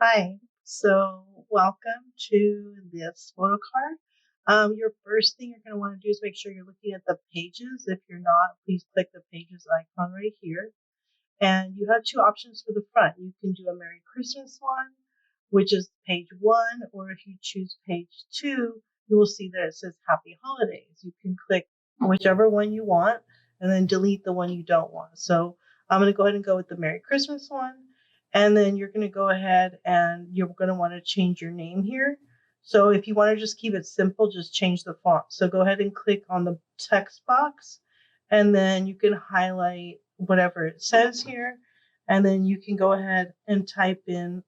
Hi, so welcome to this photo card. Your first thing you're going to want to do is make sure you're looking at the pages. If you're not, please click the pages icon right here. And you have two options for the front. You can do a Merry Christmas one, which is page one, or if you choose page two, you will see that it says Happy Holidays. You can click whichever one you want and then delete the one you don't want. So I'm going to go ahead and go with the Merry Christmas one. And then you're going to go ahead and you're going to want to change your name here. So if you want to just keep it simple, just change the font. So go ahead and click on the text box and then you can highlight whatever it says here. And then you can go ahead and type in,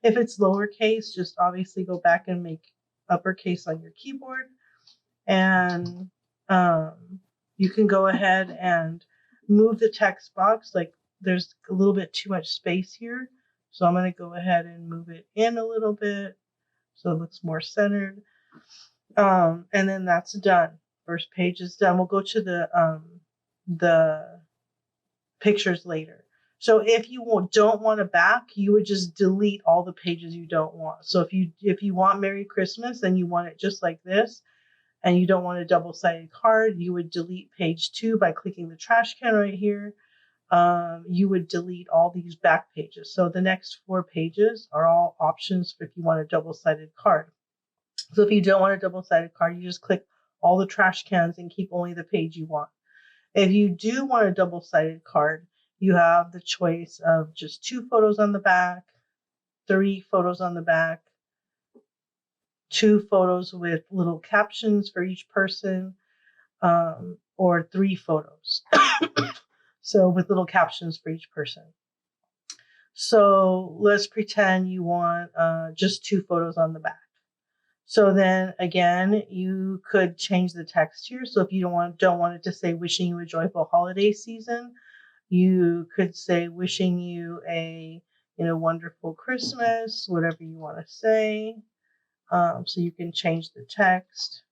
if it's lowercase, just obviously go back and make uppercase on your keyboard. And you can go ahead and move the text box. Like there's a little bit too much space here. So I'm going to go ahead and move it in a little bit so it looks more centered. And then that's done. First page is done. We'll go to the pictures later. So if you don't want a back, you would just delete all the pages you don't want. So if you want Merry Christmas and you want it just like this, and you don't want a double-sided card, you would delete page 2 by clicking the trash can right here. You would delete all these back pages. So the next 4 pages are all options if you want a double-sided card. So if you don't want a double-sided card, you just click all the trash cans and keep only the page you want. If you do want a double-sided card, you have the choice of just 2 photos on the back, 3 photos on the back, 2 photos with little captions for each person, or 3 photos. So with little captions for each person. So let's pretend you want just 2 photos on the back. So then again, you could change the text here. So if you don't want it to say wishing you a joyful holiday season, you could say wishing you a wonderful Christmas, whatever you want to say. So you can change the text.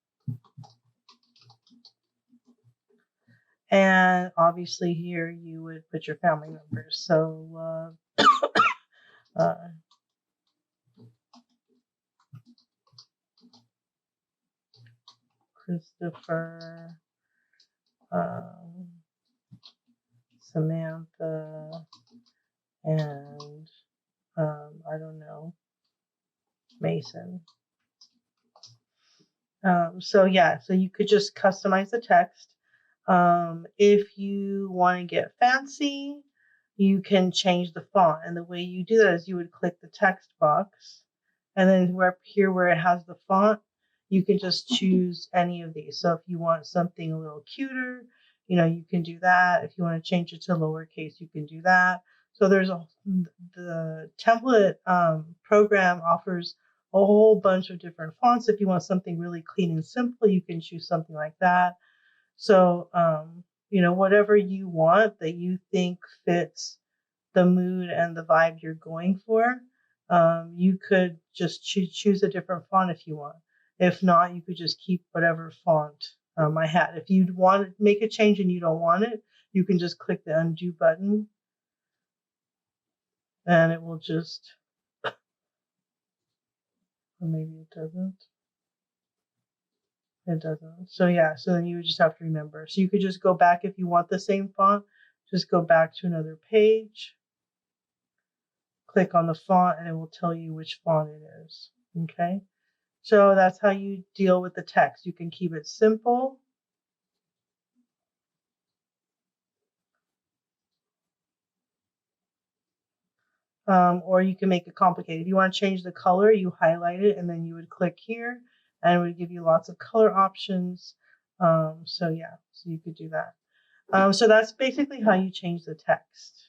And obviously here you would put your family members. So Christopher, Samantha, and I don't know, Mason. So you could just customize the text. If you want to get fancy, you can change the font. And the way you do that is you would click the text box, and then where it has the font, you can just choose any of these. So if you want something a little cuter, you can do that. If you want to change it to lowercase, you can do that. So the template program offers a whole bunch of different fonts. If you want something really clean and simple, you can choose something like that. So, whatever you want that you think fits the mood and the vibe you're going for, you could just choose a different font if you want. If not, you could just keep whatever font I had. If you want to make a change and you don't want it, you can just click the undo button and it will just, or maybe it doesn't. It doesn't. So then you would just have to remember. So you could just go back if you want the same font, just go back to another page, click on the font, and it will tell you which font it is. Okay. So that's how you deal with the text. You can keep it simple. Or you can make it complicated. If you want to change the color, you highlight it and then you would click here and it would give you lots of color options. So you could do that. So that's basically how you change the text.